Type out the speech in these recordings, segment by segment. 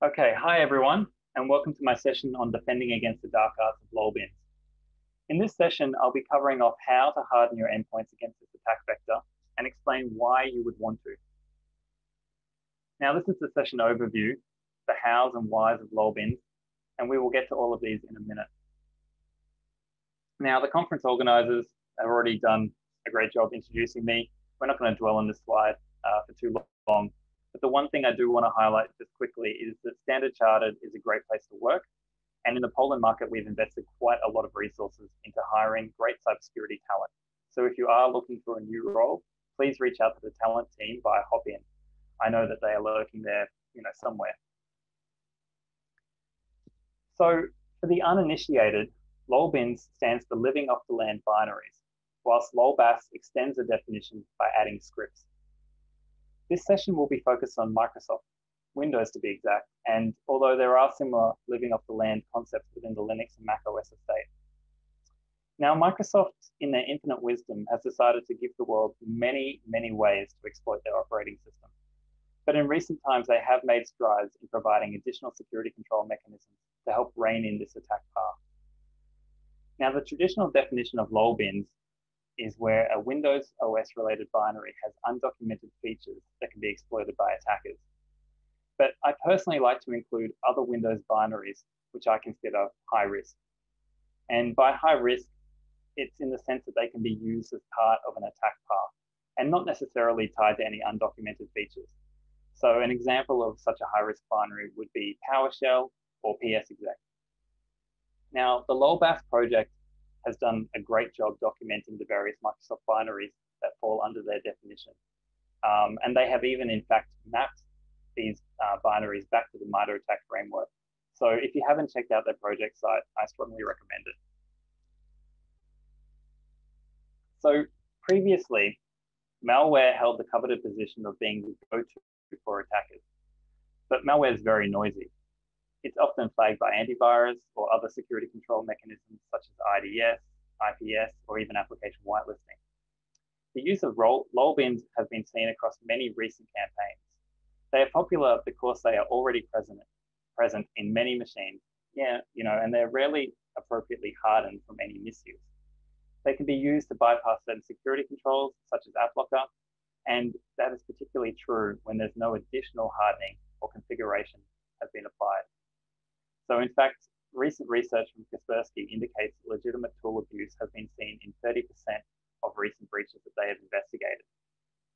Okay, hi everyone, and welcome to my session on defending against the dark arts of LOLBINS. In this session, I'll be covering off how to harden your endpoints against this attack vector and explain why you would want to. Now, this is the session overview, the hows and whys of LOLBINS, and we will get to all of these in a minute. Now, the conference organizers have already done a great job introducing me. We're not going to dwell on this slide for too long. But the one thing I do want to highlight just quickly is that Standard Chartered is a great place to work. And in the Poland market, we've invested quite a lot of resources into hiring great cybersecurity talent. So if you are looking for a new role, please reach out to the talent team via Hopin. I know that they are lurking there, somewhere. So for the uninitiated, LOLBINS stands for living off the land binaries, whilst LOLBAS extends the definition by adding scripts. This session will be focused on Microsoft, Windows to be exact, and although there are similar living off the land concepts within the Linux and Mac OS estate. Now, Microsoft, in their infinite wisdom, has decided to give the world many, many ways to exploit their operating system. But in recent times, they have made strides in providing additional security control mechanisms to help rein in this attack path. Now, the traditional definition of LOLBINS is where a Windows OS related binary has undocumented features that can be exploited by attackers. But I personally like to include other Windows binaries, which I consider high risk. And by high risk, it's in the sense that they can be used as part of an attack path and not necessarily tied to any undocumented features. So an example of such a high risk binary would be PowerShell or PSExec. Now, the LOLBAS project has done a great job documenting the various Microsoft binaries that fall under their definition. And they have even, in fact, mapped these binaries back to the MITRE ATT&CK framework. So if you haven't checked out their project site, I strongly recommend it. So previously, malware held the coveted position of being the go-to for attackers. But malware is very noisy. It's often flagged by antivirus or other security control mechanisms such as IDS, IPS, or even application whitelisting. The use of LOLBINs has been seen across many recent campaigns. They are popular because they are already present in many machines, and they're rarely appropriately hardened from any misuse. They can be used to bypass certain security controls such as Applocker, and that is particularly true when there's no additional hardening or configuration has been applied. So in fact, recent research from Kaspersky indicates legitimate tool abuse has been seen in 30% of recent breaches that they have investigated.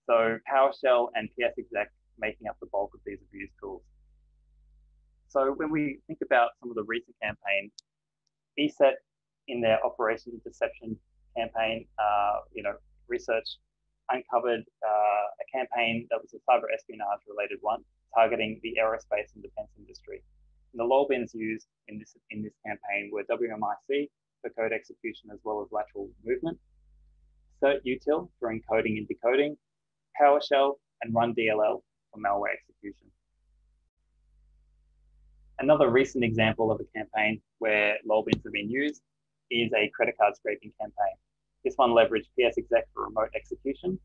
So PowerShell and PSExec making up the bulk of these abuse tools. So when we think about some of the recent campaigns, ESET in their Operation Interception campaign, research uncovered a campaign that was a cyber espionage related one, targeting the aerospace and defense industry. And the LOLBINs used in this campaign were WMIC for code execution as well as lateral movement, CertUtil for encoding and decoding, PowerShell, and RunDLL for malware execution. Another recent example of a campaign where LOLBINs have been used is a credit card scraping campaign. This one leveraged PSExec for remote execution,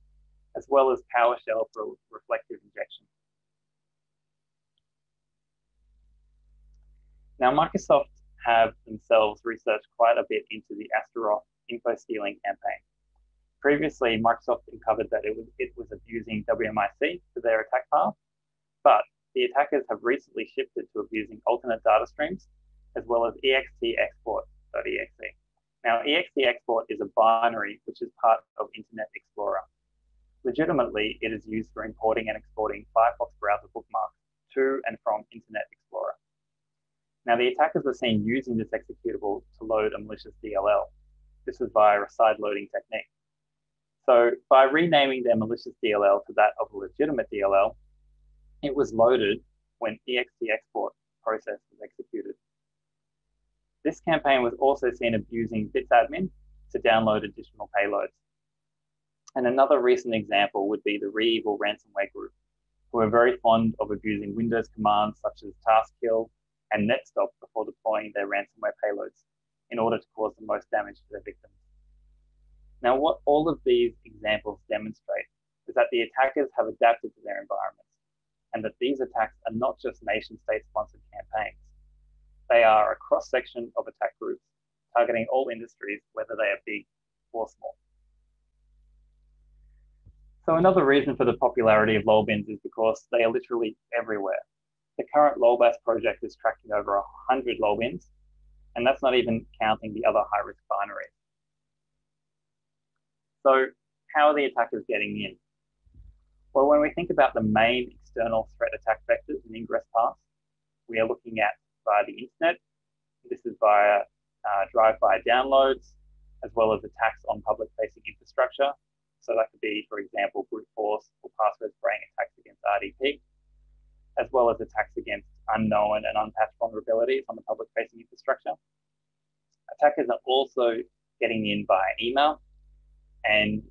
as well as PowerShell for reflective injection. Now, Microsoft have themselves researched quite a bit into the Astaroth info stealing campaign. Previously, Microsoft uncovered that it was abusing WMIC for their attack path, but the attackers have recently shifted to abusing alternate data streams, as well as extexport.exe. Now, extexport is a binary which is part of Internet Explorer. Legitimately, it is used for importing and exporting Firefox browser bookmarks to and from Internet Explorer. Now, the attackers were seen using this executable to load a malicious DLL. This was via a side loading technique. So by renaming their malicious DLL to that of a legitimate DLL, it was loaded when extexport process was executed. This campaign was also seen abusing BitsAdmin to download additional payloads. And another recent example would be the ReEvil ransomware group, who are very fond of abusing Windows commands such as taskkill and netstop before deploying their ransomware payloads in order to cause the most damage to their victims. Now, what all of these examples demonstrate is that the attackers have adapted to their environments and that these attacks are not just nation-state sponsored campaigns. They are a cross-section of attack groups targeting all industries, whether they are big or small. So another reason for the popularity of LOLBINs is because they are literally everywhere. The current LOLBAS project is tracking over 100 LOLBINs, and that's not even counting the other high-risk binaries. So how are the attackers getting in? Well, when we think about the main external threat attack vectors and ingress paths, we are looking at via the internet. This is via drive-by downloads, as well as attacks on public-facing infrastructure. So that could be, for example, brute force or password spraying attacks against RDP, as well as attacks against unknown and unpatched vulnerabilities on the public-facing infrastructure. Attackers are also getting in via email, and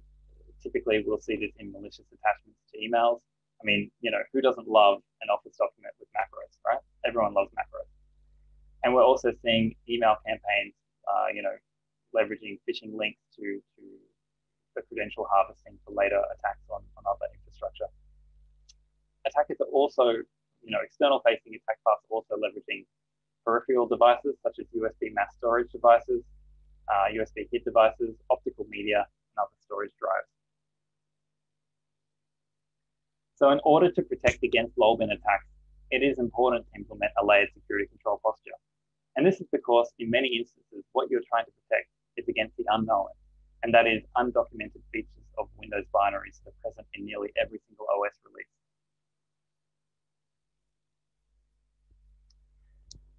typically we'll see this in malicious attachments to emails. I mean, who doesn't love an Office document with macros, right? Everyone loves macros. And we're also seeing email campaigns, leveraging phishing links to the credential harvesting for later attacks on other infrastructure. Attackers are also, external facing attack paths are also leveraging peripheral devices such as USB mass storage devices, USB hid devices, optical media, and other storage drives. So in order to protect against LOLBIN attacks, it is important to implement a layered security control posture. And this is because in many instances, what you're trying to protect is against the unknown, and that is undocumented features of Windows binaries that are present in nearly every single OS release.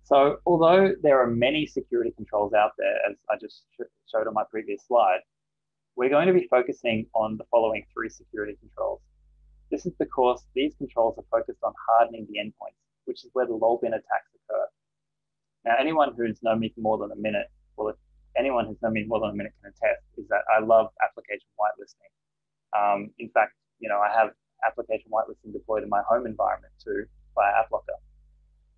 So although there are many security controls out there, as I just showed on my previous slide, we're going to be focusing on the following 3 security controls. This is because these controls are focused on hardening the endpoints, which is where the LOLBIN attacks occur. Now, anyone who's known me for more than a minute, well, if anyone who's known me more than a minute can attest, is that I love application whitelisting. In fact, I have application whitelisting deployed in my home environment too via Applocker.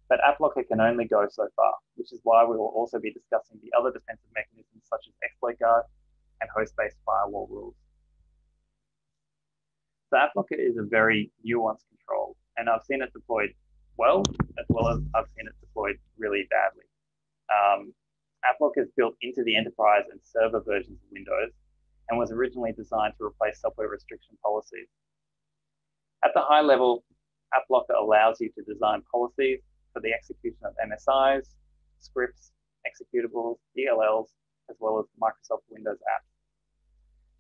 But Applocker can only go so far, which is why we will also be discussing the other defensive mechanisms such as exploit guard and host-based firewall rules. So Applocker is a very nuanced control, and I've seen it deployed well, as well as I've seen it deployed really badly. Applocker is built into the enterprise and server versions of Windows and was originally designed to replace software restriction policies. At the high level, Applocker allows you to design policies for the execution of MSIs, scripts, executables, DLLs, as well as Microsoft Windows apps.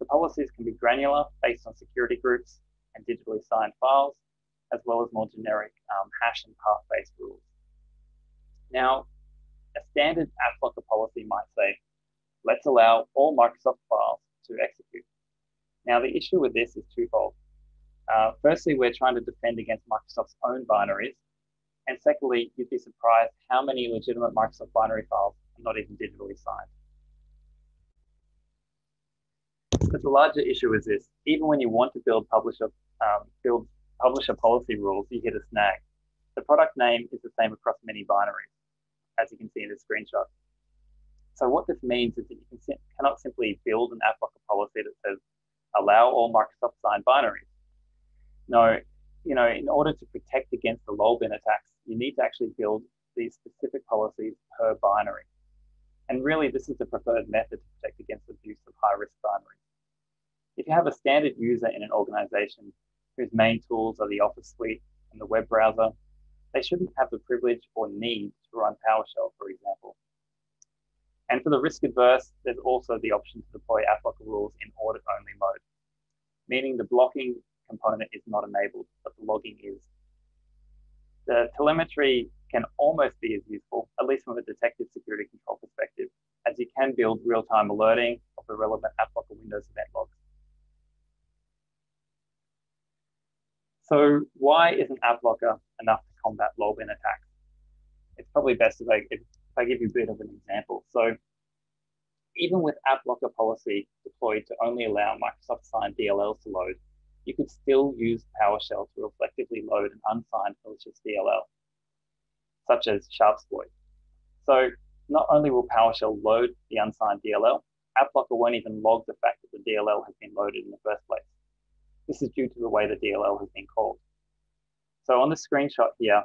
The policies can be granular based on security groups and digitally signed files, as well as more generic hash and path-based rules. Now, a standard Applocker policy might say, let's allow all Microsoft files to execute. Now, the issue with this is twofold. Firstly, we're trying to defend against Microsoft's own binaries. And secondly, you'd be surprised how many legitimate Microsoft binary files are not even digitally signed. But the larger issue is this: even when you want to build publisher policy rules, you hit a snag. The product name is the same across many binaries, as you can see in this screenshot. So what this means is that you cannot simply build an Applocker policy that says, allow all Microsoft signed binaries. No, in order to protect against the LOLBIN attacks, you need to actually build these specific policies per binary. And really, this is the preferred method to protect against abuse of high-risk binaries. If you have a standard user in an organization whose main tools are the Office suite and the web browser, they shouldn't have the privilege or need to run PowerShell, for example. And for the risk adverse, there's also the option to deploy Applocker rules in audit-only mode, meaning the blocking component is not enabled, but the logging is. The telemetry can almost be as useful, at least from a detective security control perspective, as you can build real-time alerting of the relevant Applocker Windows event logs. So why isn't Applocker enough to combat LOLBIN attacks? It's probably best if I give you a bit of an example. So even with Applocker policy deployed to only allow Microsoft signed DLLs to load, you could still use PowerShell to reflectively load an unsigned malicious DLL, such as Sharpsploit. So not only will PowerShell load the unsigned DLL, Applocker won't even log the fact that the DLL has been loaded in the first place. This is due to the way the DLL has been called. So on the screenshot here,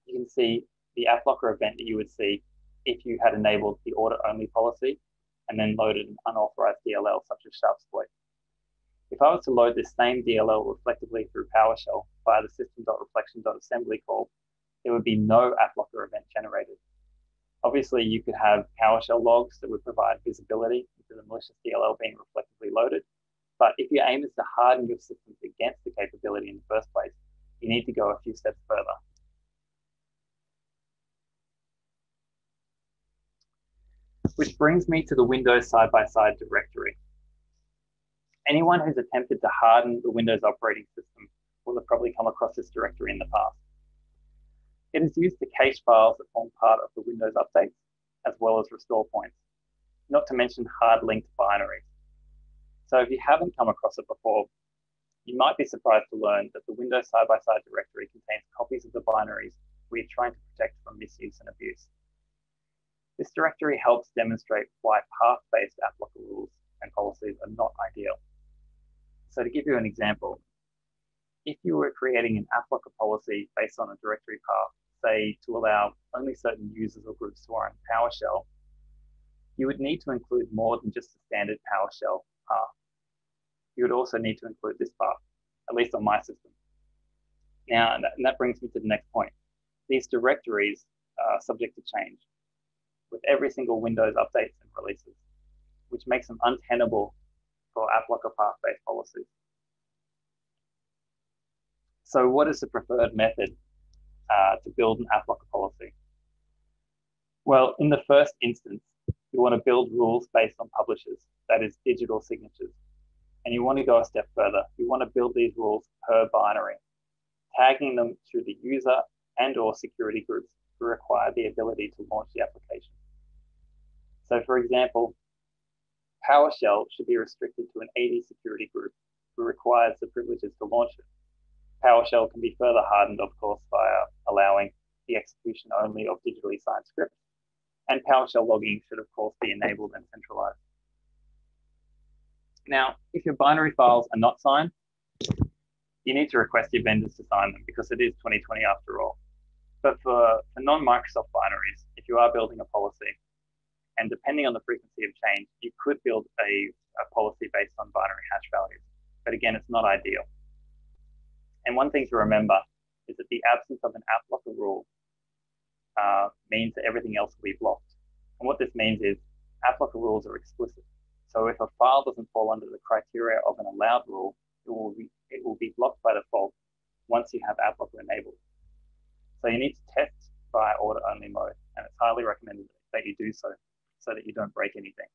you can see the Applocker event that you would see if you had enabled the audit-only policy and then loaded an unauthorized DLL such as Sharpsploit. If I was to load this same DLL reflectively through PowerShell via the system.reflection.assembly call, there would be no Applocker event generated. Obviously, you could have PowerShell logs that would provide visibility into the malicious DLL being reflectively loaded. But if your aim is to harden your systems against the capability in the first place, you need to go a few steps further. Which brings me to the Windows side-by-side directory. Anyone who's attempted to harden the Windows operating system will have probably come across this directory in the past. It is used to cache files that form part of the Windows updates, as well as restore points, not to mention hard-linked binaries. So if you haven't come across it before, you might be surprised to learn that the Windows side-by-side directory contains copies of the binaries we're trying to protect from misuse and abuse. This directory helps demonstrate why path-based Applocker rules and policies are not ideal. So to give you an example, if you were creating an Applocker policy based on a directory path, say to allow only certain users or groups to run PowerShell, you would need to include more than just the standard PowerShell path. You would also need to include this path, at least on my system. Now, and that brings me to the next point. These directories are subject to change with every single Windows updates and releases, which makes them untenable for Applocker path-based policies. So what is the preferred method to build an Applocker policy? Well, in the first instance, you want to build rules based on publishers, that is digital signatures. And you want to go a step further. You want to build these rules per binary, tagging them to the user and or security groups who require the ability to launch the application. So for example, PowerShell should be restricted to an AD security group who requires the privileges to launch it. PowerShell can be further hardened, of course, via allowing the execution only of digitally signed scripts. And PowerShell logging should, of course, be enabled and centralized. Now, if your binary files are not signed, you need to request your vendors to sign them because it is 2020 after all. But for non-Microsoft binaries, if you are building a policy, and depending on the frequency of change, you could build a policy based on binary hash values. But again, it's not ideal. And one thing to remember is that the absence of an Applocker rule means that everything else will be blocked. And what this means is Applocker rules are explicit. So if a file doesn't fall under the criteria of an allowed rule, it will be blocked by default once you have Applocker enabled. So you need to test via audit-only mode, and it's highly recommended that you do so that you don't break anything.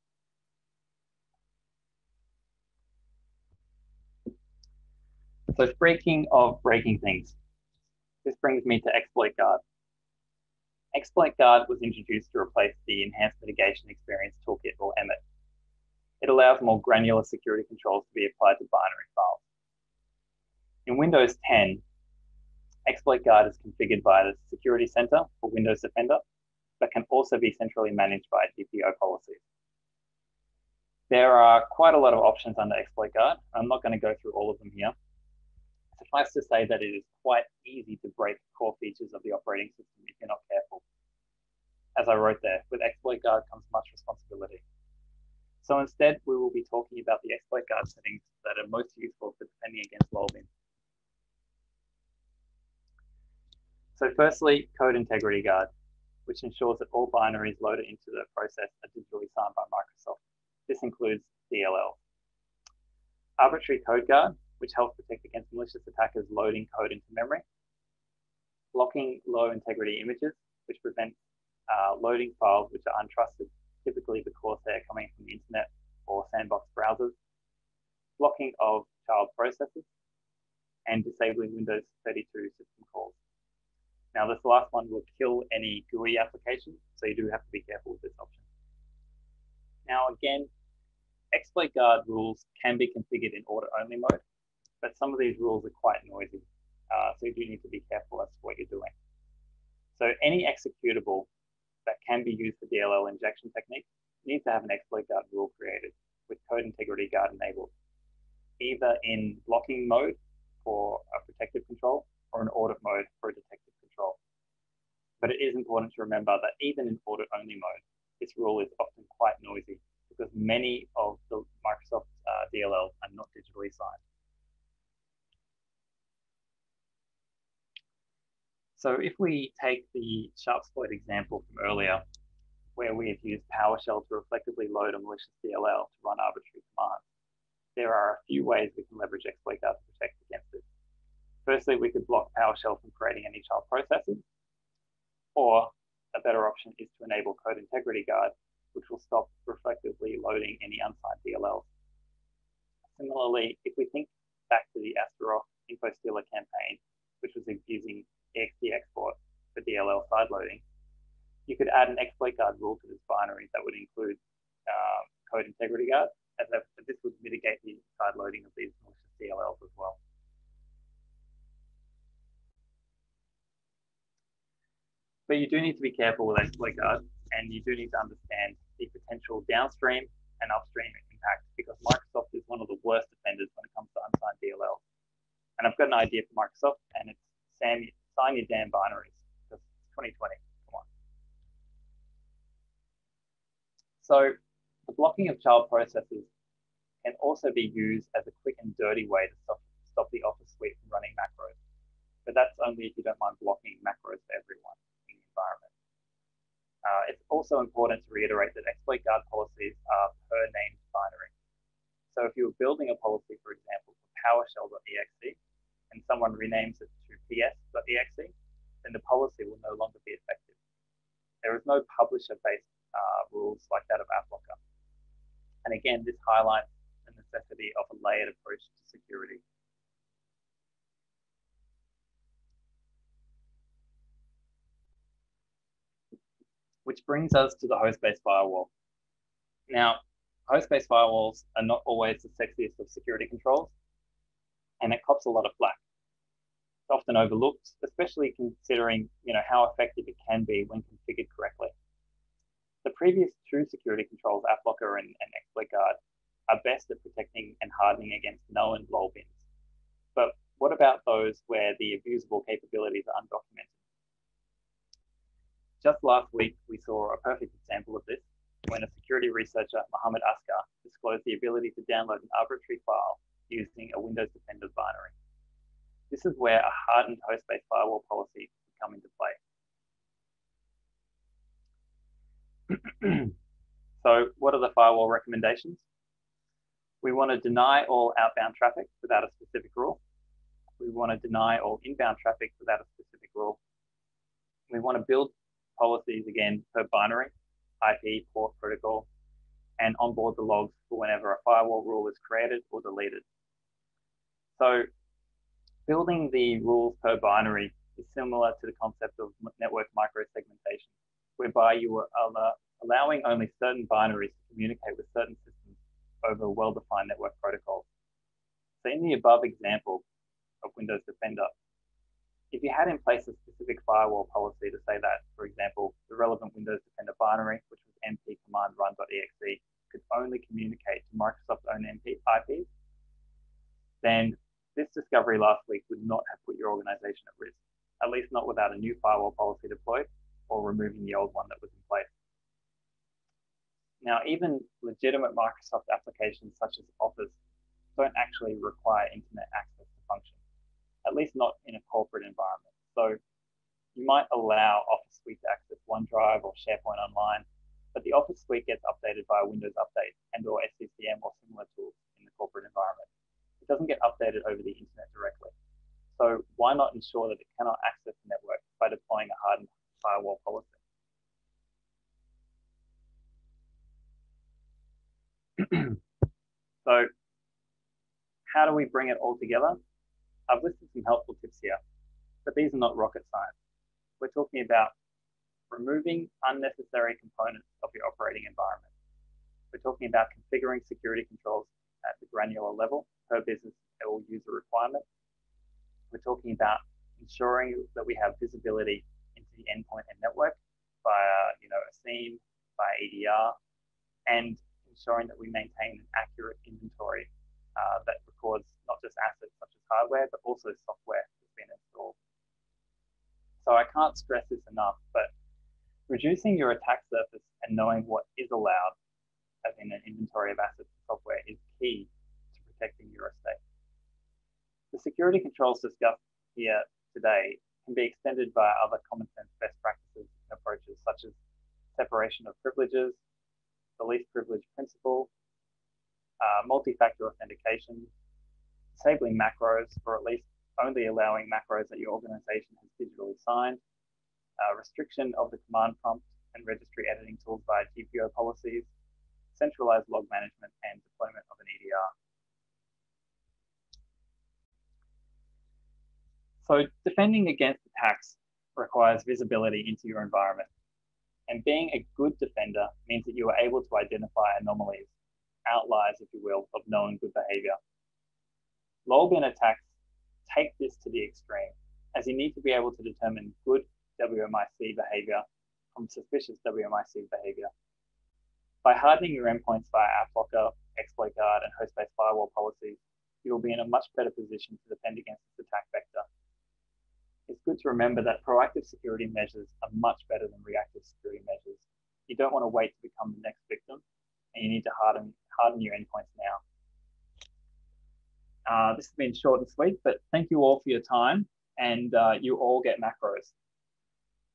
So speaking of breaking things, this brings me to Exploit Guard. Exploit Guard was introduced to replace the Enhanced Mitigation Experience Toolkit, or EMIT. It allows more granular security controls to be applied to binary files. In Windows 10, Exploit Guard is configured by the Security Center for Windows Defender, but can also be centrally managed by DPO policies. There are quite a lot of options under Exploit Guard. I'm not going to go through all of them here. Suffice to say that it is quite easy to break core features of the operating system if you're not careful. As I wrote there, with Exploit Guard comes much responsibility. So instead, we will be talking about the Exploit Guard settings that are most useful for defending against LOLBIN. So firstly, Code Integrity Guard, which ensures that all binaries loaded into the process are digitally signed by Microsoft. This includes DLL. Arbitrary Code Guard, which helps protect against malicious attackers loading code into memory. Blocking low integrity images, which prevents loading files which are untrusted, typically because they're coming from the internet or sandbox browsers. Blocking of child processes, and disabling Windows 32 system calls. Now, this last one will kill any GUI application, so you do have to be careful with this option. Now, again, Exploit Guard rules can be configured in audit-only mode, but some of these rules are quite noisy, so you do need to be careful as to what you're doing. So any executable that can be used for DLL injection technique needs to have an Exploit Guard rule created with Code Integrity Guard enabled, either in blocking mode for a protective control or an audit mode for a detective control. But it is important to remember that even in audit-only mode, this rule is often quite noisy because many of the Microsoft DLLs are not digitally signed. So if we take the Sharpsploit example from earlier, where we have used PowerShell to reflectively load a malicious DLL to run arbitrary commands, there are a few ways we can leverage exploit guard to protect against this. Firstly, we could block PowerShell from creating any child processes, or a better option is to enable Code Integrity Guard, which will stop reflectively loading any unsigned DLLs. Similarly, if we think back to the Astaroth InfoStealer campaign, which was using ext export for DLL sideloading, you could add an exploit guard rule to this binary that would include Code Integrity Guard, as this would mitigate the sideloading of these malicious DLLs as well. But you do need to be careful with exploit guard, and you do need to understand the potential downstream and upstream impact, because Microsoft is one of the worst offenders when it comes to unsigned DLL. And I've got an idea for Microsoft, and it's sign your damn binaries, because it's 2020. Come on. So the blocking of child processes can also be used as a quick and dirty way to stop the Office suite from running macros. But that's only if you don't mind blocking macros for everyone in the environment. It's also important to reiterate that exploit guard policies are per named binary. So if you're building a policy, for example, for PowerShell.exe, and someone renames it to ps.exe, then the policy will no longer be effective. There is no publisher-based rules like that of Applocker. And again, this highlights the necessity of a layered approach to security. Which brings us to the host-based firewall. Now, host-based firewalls are not always the sexiest of security controls, and it cops a lot of flack. It's often overlooked, especially considering how effective it can be when configured correctly. The previous two security controls, Applocker and exploit guard, are best at protecting and hardening against known LOLBINs. But what about those where the abusable capabilities are undocumented? Just last week, we saw a perfect example of this when a security researcher, Mohammed Askar, disclosed the ability to download an arbitrary file using a Windows Defender binary. This is where a hardened host-based firewall policy would come into play. So what are the firewall recommendations? We want to deny all outbound traffic without a specific rule. We want to deny all inbound traffic without a specific rule. We want to build policies again per binary, IP, port, protocol, and onboard the logs for whenever a firewall rule is created or deleted. So building the rules per binary is similar to the concept of network microsegmentation, whereby you are allowing only certain binaries to communicate with certain systems over well-defined network protocols. So in the above example of Windows Defender, if you had in place a specific firewall policy to say that, for example, the relevant Windows Defender binary, which was mp command run.exe, could only communicate to Microsoft's own IPs, then this discovery last week would not have put your organization at risk, at least not without a new firewall policy deployed or removing the old one that was in place. Now, even legitimate Microsoft applications such as Office don't actually require internet access to function, at least not in a corporate environment. So you might allow Office Suite to access OneDrive or SharePoint online, but the Office Suite gets updated via Windows Update and or SCCM or similar tools in the corporate environment. It doesn't get updated over the internet directly. So why not ensure that it cannot access the network by deploying a hardened firewall policy? So how do we bring it all together? I've listed some helpful tips here, but these are not rocket science. We're talking about removing unnecessary components of your operating environment. We're talking about configuring security controls at the granular level per business or user requirement. We're talking about ensuring that we have visibility into the endpoint and network via a SIEM, via EDR, and ensuring that we maintain an accurate inventory that records not just assets such as hardware, but also software that's been installed. So I can't stress this enough, but reducing your attack surface and knowing what is allowed, as in an inventory of assets and software, is key to protecting your estate. The security controls discussed here today can be extended via other common sense best practices and approaches, such as separation of privileges, the least privilege principle, multi-factor authentication, disabling macros, or at least only allowing macros that your organization has digitally signed, restriction of the command prompt and registry editing tools via GPO policies, centralized log management, and deployment of an EDR. So defending against attacks requires visibility into your environment. And being a good defender means that you are able to identify anomalies, outliers, if you will, of known good behavior. LOLBIN attacks take this to the extreme, as you need to be able to determine good WMIC behavior from suspicious WMIC behavior. By hardening your endpoints via Applocker, exploit guard, and host-based firewall policies, you will be in a much better position to defend against this attack vector. It's good to remember that proactive security measures are much better than reactive security measures. You don't want to wait to become the next victim, and you need to harden your endpoints now. This has been short and sweet, but thank you all for your time, and you all get macros.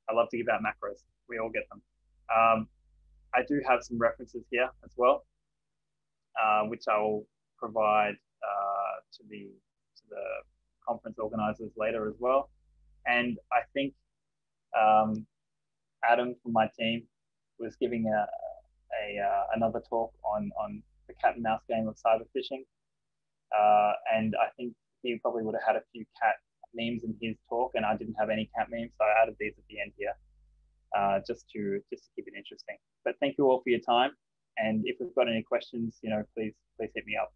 I love to give out macros. We all get them. I do have some references here as well, which I will provide to the conference organizers later as well. And I think Adam from my team was giving another talk on the cat and mouse game of cyber phishing. And I think he probably would have had a few cat memes in his talk, and I didn't have any cat memes, so I added these at the end here, just to keep it interesting. But thank you all for your time, and if we've got any questions, please hit me up.